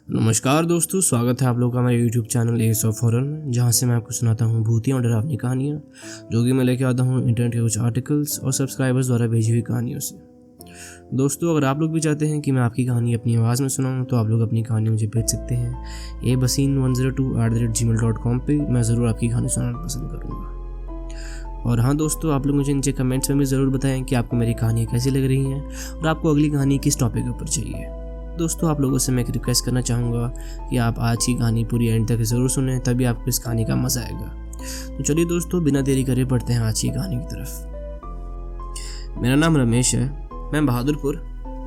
नमस्कार दोस्तों, स्वागत है आप लोगों का हमारे YouTube channel S of horror में, जहाँ से मैं आपको सुनाता हूँ भूतियाँ और डरावनी कहानियाँ, जो कि मैं लेके आता हूँ इंटरनेट के कुछ आर्टिकल्स और सब्सक्राइबर्स द्वारा भेजी हुई कहानियों से। दोस्तों, अगर आप लोग भी चाहते हैं कि मैं आपकी कहानी अपनी आवाज़ में सुनाऊँ तो आप लोग अपनी कहानी मुझे भेज सकते हैं abasin102@gmail.com पे। मैं ज़रूर आपकी कहानी सुनाना पसंद करूँगा। और हाँ दोस्तों, आप लोग मुझे नीचे कमेंट्स में भी ज़रूर बताएं कि आपको मेरी कहानियाँ कैसी लग रही हैं और आपको अगली कहानी किस टॉपिक के ऊपर चाहिए। दोस्तों, आप लोगों से मैं एक रिक्वेस्ट करना चाहूँगा कि आप आज की कहानी पूरी एंड तक ज़रूर सुनें, तभी आपको इस कहानी का मज़ा आएगा। तो चलिए दोस्तों, बिना देरी करे पढ़ते हैं आज की कहानी की तरफ। मेरा नाम रमेश है, मैं बहादुरपुर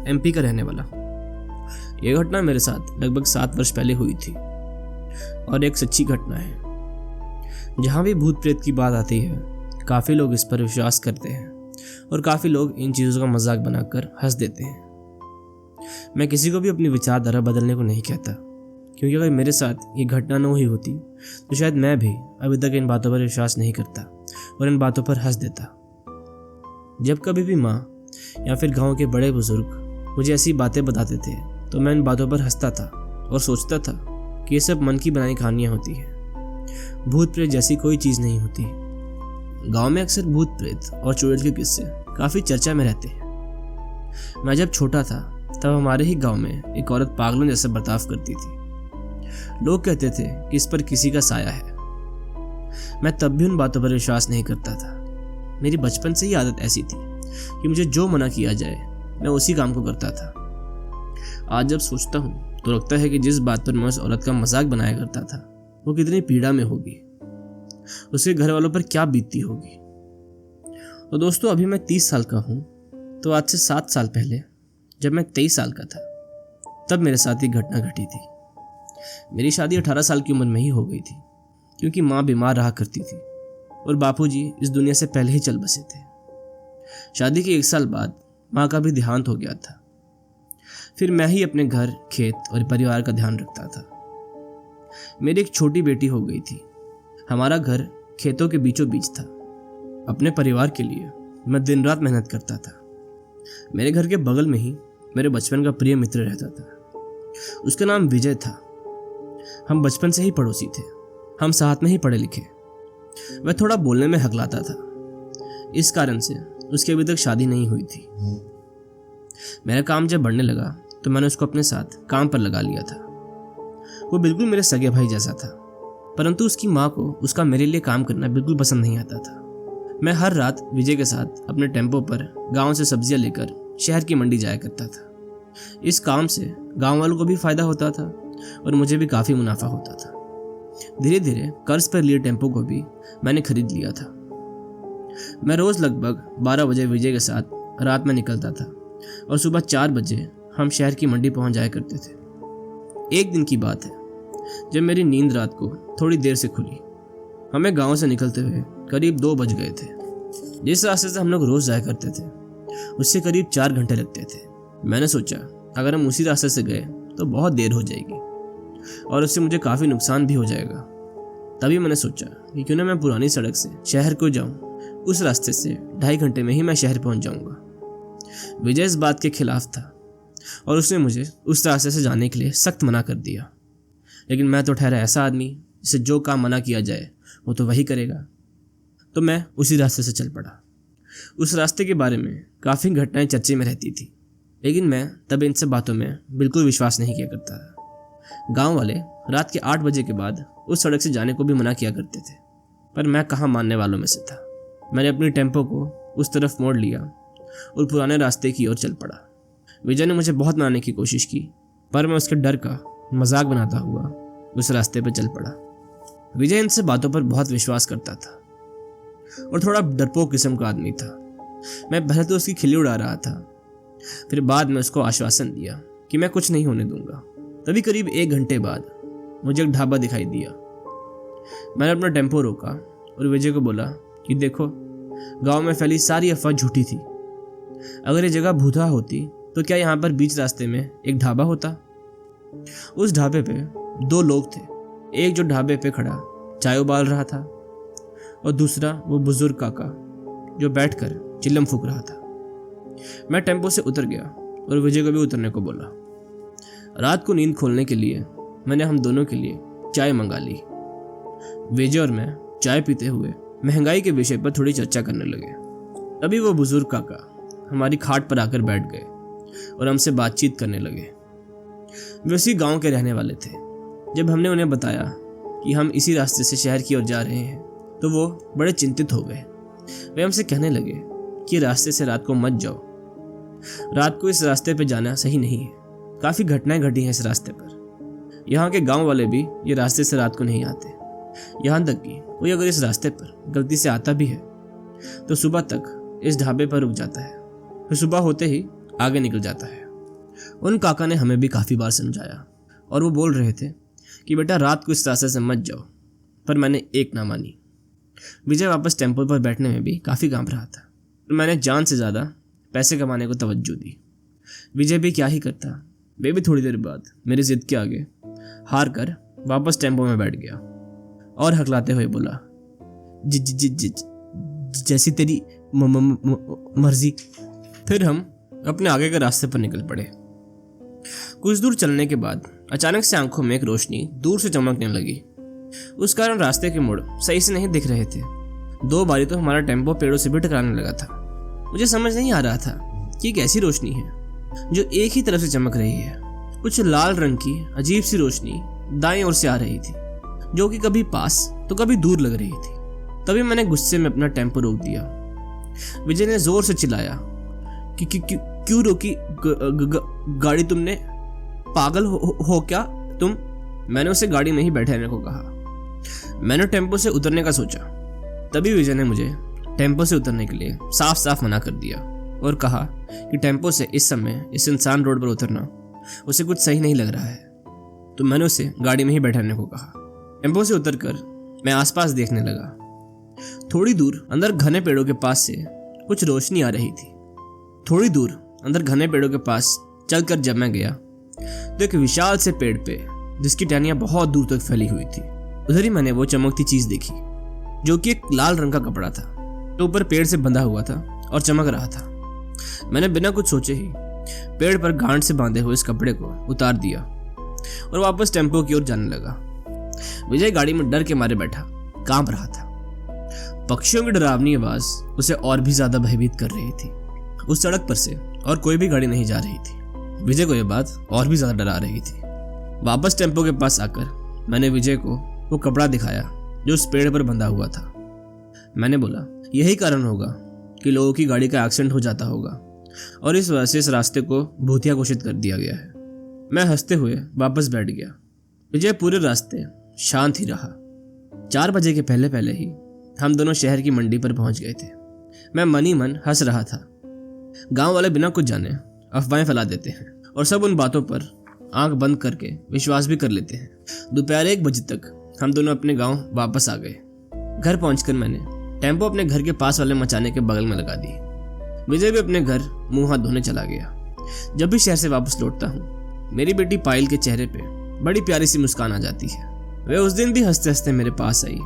MP का रहने वाला हूँ। ये घटना मेरे साथ लगभग 7 वर्ष पहले हुई थी और एक सच्ची घटना है। जहाँ भी भूत प्रेत की बात आती है, काफ़ी लोग इस पर विश्वास करते हैं और काफ़ी लोग इन चीज़ों का मजाक बनाकर हंस देते हैं। मैं किसी को भी अपनी विचारधारा बदलने को नहीं कहता, क्योंकि अगर मेरे साथ ये घटना न हुई होती तो शायद मैं भी अभी तक इन बातों पर विश्वास नहीं करता और इन बातों पर हंस देता। जब कभी भी माँ या फिर गांव के बड़े बुजुर्ग मुझे ऐसी बातें बताते थे तो मैं इन बातों पर हंसता था और सोचता था कि ये सब मन की बनाई कहानियाँ होती हैं। भूत प्रेत जैसी कोई चीज़ नहीं होती। गाँव में अक्सर भूत प्रेत और चुड़ैल के किस्से काफ़ी चर्चा में रहते हैं। मैं जब छोटा था तब हमारे ही गांव में एक औरत पागलों जैसा बर्ताव करती थी। लोग कहते थे कि इस पर किसी का साया है। मैं तब भी उन बातों पर विश्वास नहीं करता था। मेरी बचपन से ही आदत ऐसी थी कि मुझे जो मना किया जाए मैं उसी काम को करता था। आज जब सोचता हूँ तो लगता है कि जिस बात पर मैं उस औरत का मजाक बनाया करता था वो कितनी पीड़ा में होगी, उसके घर वालों पर क्या बीतती होगी। तो दोस्तों, अभी मैं 30 साल का हूँ, तो आज से 7 साल पहले जब मैं 23 साल का था तब मेरे साथ एक घटना घटी थी। मेरी शादी 18 साल की उम्र में ही हो गई थी, क्योंकि माँ बीमार रहा करती थी और बापूजी इस दुनिया से पहले ही चल बसे थे। शादी के 1 साल बाद माँ का भी देहांत हो गया था। फिर मैं ही अपने घर, खेत और परिवार का ध्यान रखता था। मेरी एक छोटी बेटी हो गई थी। हमारा घर खेतों के बीचों बीच था। अपने परिवार के लिए मैं दिन रात मेहनत करता था। मेरे घर के बगल में ही मेरे बचपन का प्रिय मित्र रहता था। उसका नाम विजय था। हम बचपन से ही पड़ोसी थे। हम साथ में ही पढ़े लिखे। वह थोड़ा बोलने में हकलाता था, इस कारण से उसकी अभी तक शादी नहीं हुई थी। मेरा काम जब बढ़ने लगा तो मैंने उसको अपने साथ काम पर लगा लिया था। वो बिल्कुल मेरे सगे भाई जैसा था, परंतु उसकी माँ को उसका मेरे लिए काम करना बिल्कुल पसंद नहीं आता था। मैं हर रात विजय के साथ अपने टेम्पो पर गांव से सब्जियां लेकर शहर की मंडी जाया करता था। इस काम से गांव वालों को भी फायदा होता था और मुझे भी काफ़ी मुनाफा होता था। धीरे धीरे कर्ज पर लिए टेम्पो को भी मैंने खरीद लिया था। मैं रोज़ लगभग 12 बजे विजय के साथ रात में निकलता था और सुबह 4 बजे हम शहर की मंडी पहुंच जाया करते थे। एक दिन की बात है जब मेरी नींद रात को थोड़ी देर से खुली। हमें गांव से निकलते हुए करीब 2 बज गए थे। जिस रास्ते से हम लोग रोज जाया करते थे उससे करीब 4 घंटे लगते थे। मैंने सोचा अगर हम उसी रास्ते से गए तो बहुत देर हो जाएगी और उससे मुझे काफ़ी नुकसान भी हो जाएगा। तभी मैंने सोचा कि क्यों ना मैं पुरानी सड़क से शहर को जाऊं। उस रास्ते से 2.5 घंटे में ही मैं शहर पहुंच जाऊंगा। विजय इस बात के खिलाफ था और उसने मुझे उस रास्ते से जाने के लिए सख्त मना कर दिया। लेकिन मैं तो ठहरा ऐसा आदमी जिसे जो काम मना किया जाए वो तो वही करेगा। तो मैं उसी रास्ते से चल पड़ा। उस रास्ते के बारे में काफ़ी घटनाएं चर्चे में रहती थी, लेकिन मैं तब इन सब बातों में बिल्कुल विश्वास नहीं किया करता था। गांव वाले रात के 8 बजे के बाद उस सड़क से जाने को भी मना किया करते थे, पर मैं कहाँ मानने वालों में से था। मैंने अपनी टेम्पो को उस तरफ मोड़ लिया और पुराने रास्ते की ओर चल पड़ा। विजय ने मुझे बहुत मनाने की कोशिश की, पर मैं उसके डर का मजाक बनाता हुआ उस रास्ते पर चल पड़ा। विजय इन सब बातों पर बहुत विश्वास करता था और थोड़ा डरपोक किस्म का आदमी था। मैं पहले तो उसकी खिल्ली उड़ा रहा था, फिर बाद में उसको आश्वासन दिया कि मैं कुछ नहीं होने दूंगा। तभी करीब 1 घंटे बाद मुझे एक ढाबा दिखाई दिया। मैंने अपना टेम्पो रोका और विजय को बोला कि देखो, गांव में फैली सारी अफवाह झूठी थी। अगर ये जगह भूतहा होती तो क्या यहाँ पर बीच रास्ते में एक ढाबा होता। उस ढाबे पे 2 लोग थे। एक जो ढाबे पे खड़ा चाय उबाल रहा था और दूसरा वो बुजुर्ग काका जो बैठकर चिल्लम फूंक रहा था। मैं टेम्पो से उतर गया और विजय को भी उतरने को बोला। रात को नींद खोलने के लिए मैंने हम दोनों के लिए चाय मंगा ली। विजय और मैं चाय पीते हुए महंगाई के विषय पर थोड़ी चर्चा करने लगे। तभी वो बुजुर्ग काका हमारी खाट पर आकर बैठ गए और हमसे बातचीत करने लगे। वे उसी गांव के रहने वाले थे। जब हमने उन्हें बताया कि हम इसी रास्ते से शहर की ओर जा रहे हैं तो वो बड़े चिंतित हो गए। वे हमसे कहने लगे कि रास्ते से रात को मत जाओ, रात को इस रास्ते पर जाना सही नहीं है। काफ़ी घटनाएं घटी हैं इस रास्ते पर। यहाँ के गांव वाले भी ये रास्ते से रात को नहीं आते। यहाँ तक कि कोई अगर इस रास्ते पर गलती से आता भी है तो सुबह तक इस ढाबे पर रुक जाता है, फिर सुबह होते ही आगे निकल जाता है। उन काका ने हमें भी काफ़ी बार समझाया और वो बोल रहे थे कि बेटा रात को इस रास्ते से मत जाओ, पर मैंने एक ना मानी। विजय वापस टेम्पो पर बैठने में भी काफ़ी कांप रहा था। मैंने जान से ज़्यादा पैसे कमाने को तवज्जो दी। विजय भी क्या ही करता, वे भी थोड़ी देर बाद मेरी जिद के आगे हार कर वापस टेम्पो में बैठ गया और हकलाते हुए बोला, जैसी तेरी मर्जी। फिर हम अपने आगे के रास्ते पर निकल पड़े। कुछ दूर चलने के बाद अचानक से आंखों में एक रोशनी दूर से चमकने लगी। उस कारण रास्ते के मोड़ सही से नहीं दिख रहे थे। 2 बारी तो हमारा टेम्पो पेड़ों से भी टकराने लगा था। मुझे समझ नहीं आ रहा था कि एक ऐसी रोशनी है जो एक ही तरफ से चमक रही है। कुछ लाल रंग की अजीब सी रोशनी दाएं ओर से आ रही थी, जो कि कभी पास तो कभी दूर लग रही थी। तभी मैंने गुस्से में अपना टेम्पो रोक दिया। विजय ने जोर से चिल्लाया कि क्यों रोकी गाड़ी तुमने? पागल हो क्या तुम? मैंने उसे गाड़ी में ही बैठे रहने को कहा। मैंने टेम्पो से उतरने का सोचा, तभी विजय ने मुझे टेम्पो से उतरने के लिए साफ साफ मना कर दिया और कहा कि टेम्पो से इस समय इस इंसान रोड पर उतरना उसे कुछ सही नहीं लग रहा है। तो मैंने उसे गाड़ी में ही बैठाने को कहा। टेम्पो से उतरकर मैं आसपास देखने लगा। थोड़ी दूर अंदर घने पेड़ों के पास से कुछ रोशनी आ रही थी। थोड़ी दूर अंदर घने पेड़ों के पास चलकर जब मैं गया तो एक विशाल से पेड़ पे, जिसकी टहनियां बहुत दूर तक फैली हुई थी, उधर ही मैंने वो चमकती चीज देखी, जो कि एक लाल रंग का कपड़ा था, तो ऊपर पेड़ से बंधा हुआ था और चमक रहा था। मैंने बिना कुछ सोचे ही पेड़ पर गांठ से बांधे हुए इस कपड़े को उतार दिया और वापस टेम्पो की ओर जाने लगा। विजय गाड़ी में डर के मारे बैठा कांप रहा था। पक्षियों की डरावनी आवाज उसे और भी ज्यादा भयभीत कर रही थी। उस सड़क पर से और कोई भी गाड़ी नहीं जा रही थी। विजय को यह बात और भी ज्यादा डरा रही थी। वापस टेम्पो के पास आकर मैंने विजय को वो कपड़ा दिखाया जो उस पेड़ पर बंधा हुआ था। मैंने बोला, यही कारण होगा कि लोगों की गाड़ी का एक्सीडेंट हो जाता होगा और इस वजह से इस रास्ते को भूतिया घोषित कर दिया गया है। मैं हंसते हुए वापस बैठ गया। विजय पूरे रास्ते शांत ही रहा। 4 बजे के पहले पहले ही हम दोनों शहर की मंडी पर पहुंच गए थे। मैं मन ही मन हंस रहा था। गांव वाले बिना कुछ जाने अफवाहें फैला देते हैं और सब उन बातों पर आंख बंद करके विश्वास भी कर लेते हैं। दोपहर 1 बजे तक हम दोनों अपने गांव वापस आ गए। घर पहुंचकर मैंने टेम्पो अपने घर के पास वाले मचाने के बगल में लगा दी। विजय भी अपने घर मुंह हाथ धोने चला गया। जब भी शहर से वापस लौटता हूँ, मेरी बेटी पायल के चेहरे पे बड़ी प्यारी सी मुस्कान आ जाती है। वह उस दिन भी हंसते हंसते मेरे पास आई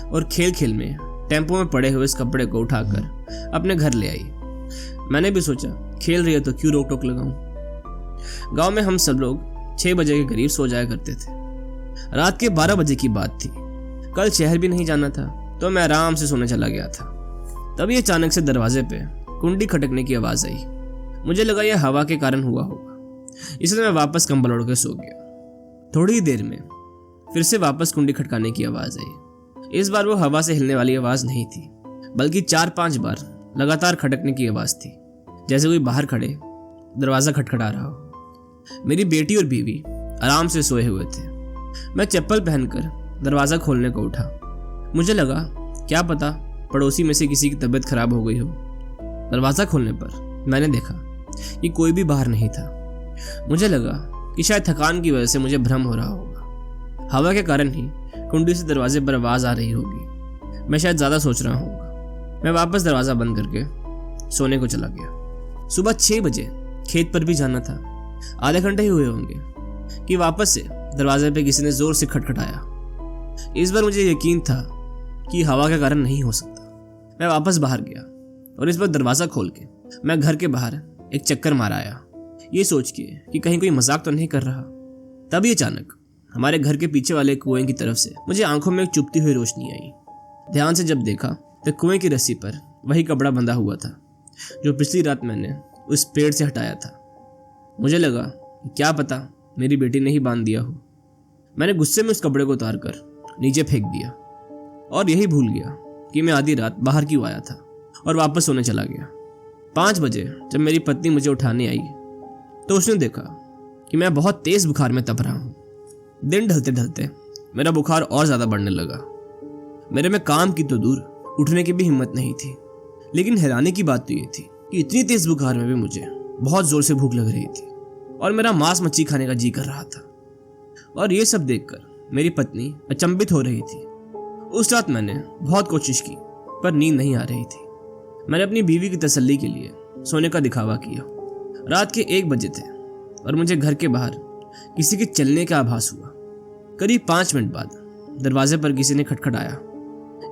और खेल खेल में टेम्पो में पड़े हुए इस कपड़े को उठाकर अपने घर ले आई। मैंने भी सोचा, खेल रही है तो क्यों रोक टोक लगाऊं। गांव में हम सब लोग 6 बजे के करीब सो जाया करते थे। रात के 12 बजे की बात थी। कल शहर भी नहीं जाना था तो मैं आराम से सोने चला गया था। तभी अचानक से दरवाजे पे कुंडी खटकने की आवाज आई। मुझे लगा यह हवा के कारण हुआ होगा, इसलिए मैं वापस कंबल ओढ़ कर सो गया। थोड़ी ही देर में फिर से वापस कुंडी खटकाने की आवाज आई। इस बार वो हवा से हिलने वाली आवाज नहीं थी, बल्कि 4-5 बार लगातार खटकने की आवाज थी, जैसे कोई बाहर खड़े दरवाजा खटखटा रहा हो। मेरी बेटी और बीवी आराम से सोए हुए थे। मैं चप्पल पहनकर दरवाजा खोलने को उठा। मुझे लगा क्या पता पड़ोसी में से किसी की तबीयत खराब हो गई हो। दरवाजा खोलने पर मैंने देखा कि कोई भी बाहर नहीं था। मुझे लगा कि शायद थकान की वजह से मुझे भ्रम हो रहा होगा। हवा के कारण ही कुंडी से दरवाजे पर आवाज आ रही होगी। मैं शायद ज्यादा सोच रहा होगा। मैं वापस दरवाजा बंद करके सोने को चला गया। सुबह 6 बजे खेत पर भी जाना था। आधे घंटे ही हुए होंगे कि वापस से दरवाजे पे किसी ने जोर से खटखटाया। इस बार मुझे यकीन था कि हवा के कारण नहीं हो सकता। मैं वापस बाहर गया और इस बार दरवाजा खोल के मैं घर के बाहर एक चक्कर मार आया। ये सोच के कि कहीं कोई मजाक तो नहीं कर रहा। तभी अचानक हमारे घर के पीछे वाले कुएं की तरफ से मुझे आंखों में एक चुभती हुई रोशनी आई। ध्यान से जब देखा तो कुएं की रस्सी पर वही कपड़ा बंधा हुआ था जो पिछली रात मैंने उस पेड़ से हटाया था। मुझे लगा कि क्या पता मेरी बेटी ने ही बांध दिया हो। मैंने गुस्से में उस कपड़े को उतार कर नीचे फेंक दिया और यही भूल गया कि मैं आधी रात बाहर क्यों आया था और वापस सोने चला गया। 5 बजे जब मेरी पत्नी मुझे उठाने आई तो उसने देखा कि मैं बहुत तेज बुखार में तप रहा हूँ। दिन ढलते ढलते मेरा बुखार और ज़्यादा बढ़ने लगा। मेरे में काम की तो दूर उठने की भी हिम्मत नहीं थी। लेकिन हैरानी की बात तो ये थी कि इतनी तेज बुखार में भी मुझे बहुत ज़ोर से भूख लग रही थी और मेरा मांस मच्छी खाने का जी कर रहा था। और ये सब देखकर मेरी पत्नी अचंभित हो रही थी। उस रात मैंने बहुत कोशिश की पर नींद नहीं आ रही थी। मैंने अपनी बीवी की तसल्ली के लिए सोने का दिखावा किया। रात के 1 बजे थे और मुझे घर के बाहर किसी के चलने का आभास हुआ। करीब 5 मिनट बाद दरवाजे पर किसी ने खटखटाया।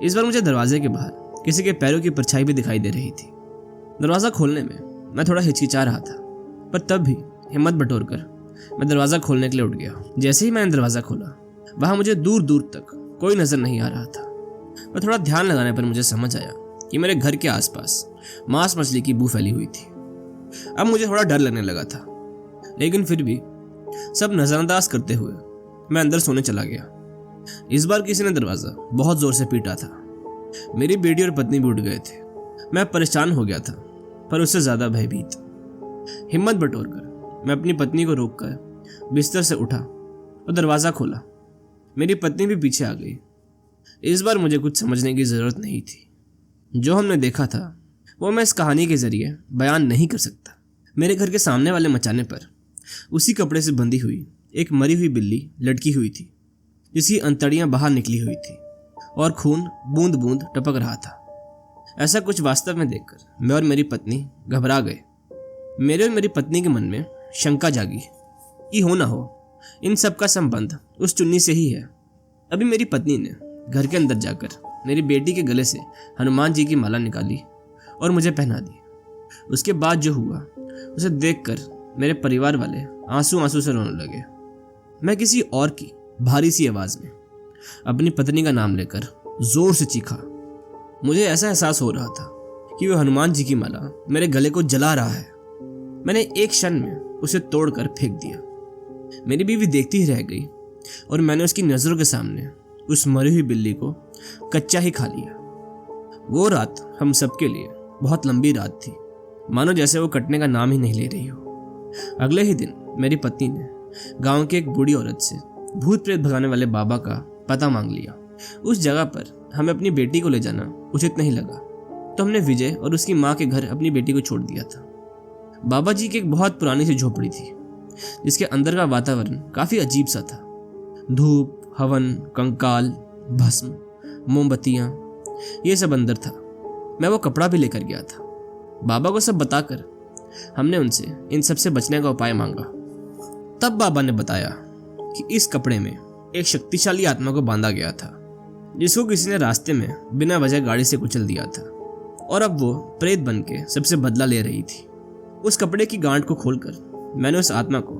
इस बार मुझे दरवाजे के बाहर किसी के पैरों की परछाई भी दिखाई दे रही थी। दरवाज़ा खोलने में मैं थोड़ा हिचकिचा रहा था, पर तब भी हिम्मत बटोरकर मैं दरवाज़ा खोलने के लिए उठ गया। जैसे ही मैंने दरवाज़ा खोला वहाँ मुझे दूर दूर तक कोई नज़र नहीं आ रहा था। मैं थोड़ा ध्यान लगाने पर मुझे समझ आया कि मेरे घर के आसपास मांस मछली की बू फैली हुई थी। अब मुझे थोड़ा डर लगने लगा था, लेकिन फिर भी सब नज़रअंदाज करते हुए मैं अंदर सोने चला गया। इस बार किसी ने दरवाज़ा बहुत ज़ोर से पीटा था। मेरी बेटी और पत्नी भी उठ गए थे। मैं परेशान हो गया था, पर उससे ज़्यादा भयभीत। हिम्मत बटोरकर मैं अपनी पत्नी को रोककर बिस्तर से उठा और दरवाज़ा खोला। मेरी पत्नी भी पीछे आ गई। इस बार मुझे कुछ समझने की ज़रूरत नहीं थी। जो हमने देखा था वो मैं इस कहानी के ज़रिए बयान नहीं कर सकता। मेरे घर के सामने वाले मचाने पर उसी कपड़े से बंधी हुई एक मरी हुई बिल्ली लटकी हुई थी, जिसकी अंतड़ियाँ बाहर निकली हुई थी और खून बूंद बूंद टपक रहा था। ऐसा कुछ वास्तव में देखकर मैं और मेरी पत्नी घबरा गए। मेरे और मेरी पत्नी के मन में शंका जागी कि हो ना हो इन सब का संबंध उस चुन्नी से ही है। अभी मेरी पत्नी ने घर के अंदर जाकर मेरी बेटी के गले से हनुमान जी की माला निकाली और मुझे पहना दी। उसके बाद जो हुआ उसे देखकर मेरे परिवार वाले आंसू आंसू से रोने लगे। मैं किसी और की भारी सी आवाज़ में अपनी पत्नी का नाम लेकर जोर से चीखा। मुझे ऐसा एहसास हो रहा था कि वह हनुमान जी की माला मेरे गले को जला रहा है। मैंने एक क्षण में उसे तोड़कर फेंक दिया। मेरी बीवी देखती ही रह गई और मैंने उसकी नज़रों के सामने उस मरी हुई बिल्ली को कच्चा ही खा लिया। वो रात हम सबके लिए बहुत लंबी रात थी, मानो जैसे वो कटने का नाम ही नहीं ले रही हो। अगले ही दिन मेरी पत्नी ने गांव की एक बूढ़ी औरत से भूत प्रेत भगाने वाले बाबा का पता मांग लिया। उस जगह पर हमें अपनी बेटी को ले जाना उचित नहीं लगा, तो हमने विजय और उसकी माँ के घर अपनी बेटी को छोड़ दिया था। बाबा जी की एक बहुत पुरानी सी झोपड़ी थी, जिसके अंदर का वातावरण काफ़ी अजीब सा था। धूप, हवन, कंकाल, भस्म, मोमबत्तियाँ, ये सब अंदर था। मैं वो कपड़ा भी लेकर गया था। बाबा को सब बताकर हमने उनसे इन सब से बचने का उपाय मांगा। तब बाबा ने बताया कि इस कपड़े में एक शक्तिशाली आत्मा को बांधा गया था, जिसको किसी ने रास्ते में बिना वजह गाड़ी से कुचल दिया था और अब वो प्रेत बन के सबसे बदला ले रही थी। उस कपड़े की गांठ को खोलकर मैंने उस आत्मा को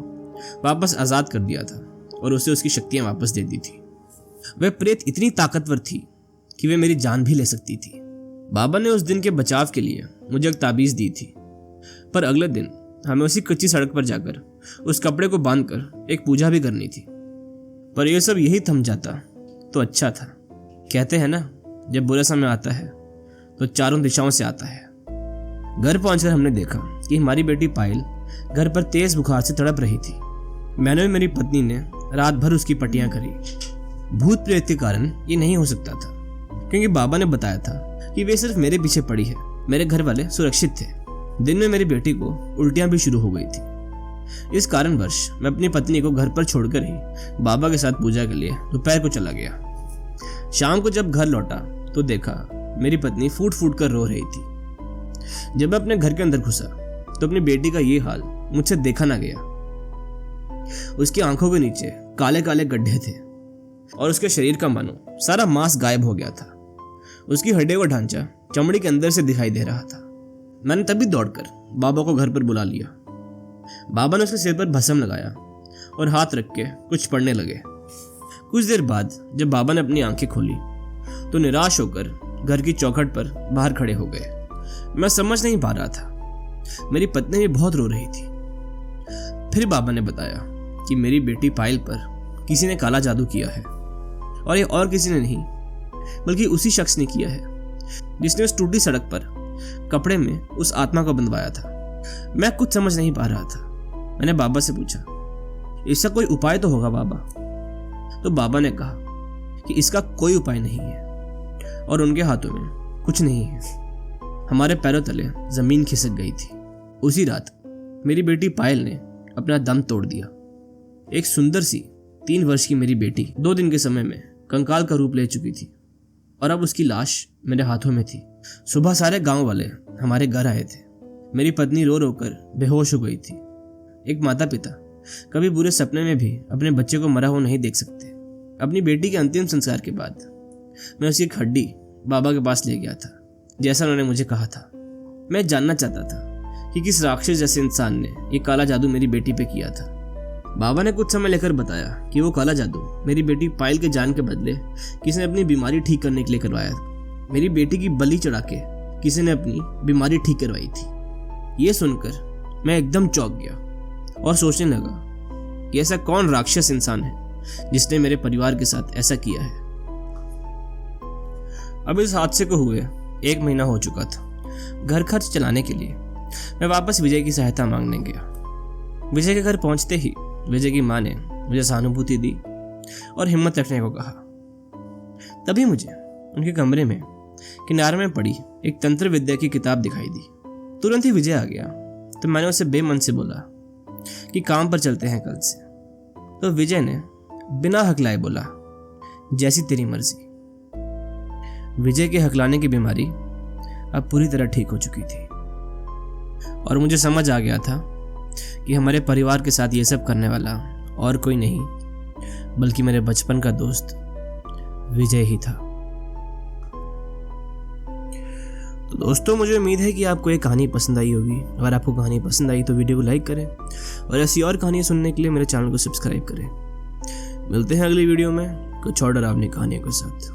वापस आज़ाद कर दिया था और उसे उसकी शक्तियाँ वापस दे दी थी। वह प्रेत इतनी ताकतवर थी कि वह मेरी जान भी ले सकती थी। बाबा ने उस दिन के बचाव के लिए मुझे एक ताबीज़ दी थी, पर अगले दिन हमें उसी कच्ची सड़क पर जाकर उस कपड़े को बांधकर एक पूजा भी करनी थी। पर यह सब यही थम जाता तो अच्छा था। कहते हैं ना, जब बुरा समय आता है तो चारों दिशाओं से आता है। घर पहुंचकर हमने देखा कि हमारी बेटी पायल घर पर तेज बुखार से तड़प रही थी। मैंने और मेरी पत्नी ने रात भर उसकी पट्टियां करी। भूत प्रेत के कारण ये नहीं हो सकता था, क्योंकि बाबा ने बताया था कि वे सिर्फ मेरे पीछे पड़ी है। मेरे घर वाले सुरक्षित थे। दिन में मेरी बेटी को उल्टियां भी शुरू हो गई थी। इस कारणवश मैं अपनी पत्नी को घर पर छोड़कर ही बाबा के साथ पूजा के लिए दोपहर को चला गया। शाम को जब घर लौटा तो देखा मेरी पत्नी फूट फूट कर रो रही थी। जब मैं अपने घर के अंदर घुसा तो अपनी बेटी का ये हाल मुझसे देखा ना गया। उसकी आंखों के नीचे काले काले गड्ढे थे और उसके शरीर का मानो सारा मांस गायब हो गया था। उसकी हड्डियों का ढांचा चमड़ी के अंदर से दिखाई दे रहा था। मैंने तभी दौड़कर बाबा को घर पर बुला लिया। बाबा ने उसके सिर पर भस्म लगाया और हाथ रख के कुछ पढ़ने लगे। कुछ देर बाद जब बाबा ने अपनी आंखें खोली तो निराश होकर घर की चौखट पर बाहर खड़े हो गए। मैं समझ नहीं पा रहा था। मेरी पत्नी भी बहुत रो रही थी। फिर बाबा ने बताया कि मेरी बेटी पायल पर किसी ने काला जादू किया है, और ये और किसी ने नहीं बल्कि उसी शख्स ने किया है जिसने उस टूटी सड़क पर कपड़े में उस आत्मा को बंधवाया था। मैं कुछ समझ नहीं पा रहा था। मैंने बाबा से पूछा, इसका कोई उपाय तो होगा बाबा? तो बाबा ने कहा कि इसका कोई उपाय नहीं है और उनके हाथों में कुछ नहीं है। हमारे पैरों तले जमीन खिसक गई थी। उसी रात मेरी बेटी पायल ने अपना दम तोड़ दिया। एक सुंदर सी 3 वर्ष की मेरी बेटी 2 दिन के समय में कंकाल का रूप ले चुकी थी और अब उसकी लाश मेरे हाथों में थी। सुबह सारे गांव वाले हमारे घर आए थे। मेरी पत्नी रो रो कर बेहोश हो गई थी। एक माता पिता कभी बुरे सपने में भी अपने बच्चे को मरा हुआ नहीं देख सकते। अपनी बेटी के अंतिम संस्कार के बाद मैं उसकी एक हड्डी बाबा के पास ले गया था, जैसा उन्होंने मुझे कहा था। मैं जानना चाहता था कि किस राक्षस जैसे इंसान ने ये काला जादू मेरी बेटी पे किया था। बाबा ने कुछ समय लेकर बताया कि वो काला जादू मेरी बेटी पायल के जान के बदले किसी ने अपनी बीमारी ठीक करने के लिए करवाया था। मेरी बेटी की बलि चढ़ा के किसी ने अपनी बीमारी ठीक करवाई थी। ये सुनकर मैं एकदम चौंक गया और सोचने लगा कि ऐसा कौन राक्षस इंसान है जिसने मेरे परिवार के साथ ऐसा किया है। अब इस हादसे को हुए 1 महीना हो चुका था। घर खर्च चलाने के लिए मैं वापस विजय की सहायता मांगने गया। विजय के घर पहुंचते ही विजय की मां ने मुझे सहानुभूति दी और हिम्मत रखने को कहा। तभी मुझे उनके कमरे में किनारे में पड़ी एक तंत्र विद्या की किताब दिखाई दी। तुरंत ही विजय आ गया तो मैंने उसे बेमन से बोला कि काम पर चलते हैं कल से। तो विजय ने बिना हकलाए बोला, जैसी तेरी मर्जी। विजय के हकलाने की बीमारी अब पूरी तरह ठीक हो चुकी थी और मुझे समझ आ गया था कि हमारे परिवार के साथ ये सब करने वाला और कोई नहीं बल्कि मेरे बचपन का दोस्त विजय ही था। तो दोस्तों, मुझे उम्मीद है कि आपको ये कहानी पसंद आई होगी। अगर आपको कहानी पसंद आई तो वीडियो को लाइक करें और ऐसी और कहानियाँ सुनने के लिए मेरे चैनल को सब्सक्राइब करें। मिलते हैं अगली वीडियो में कुछ और डरावनी कहानियों के साथ।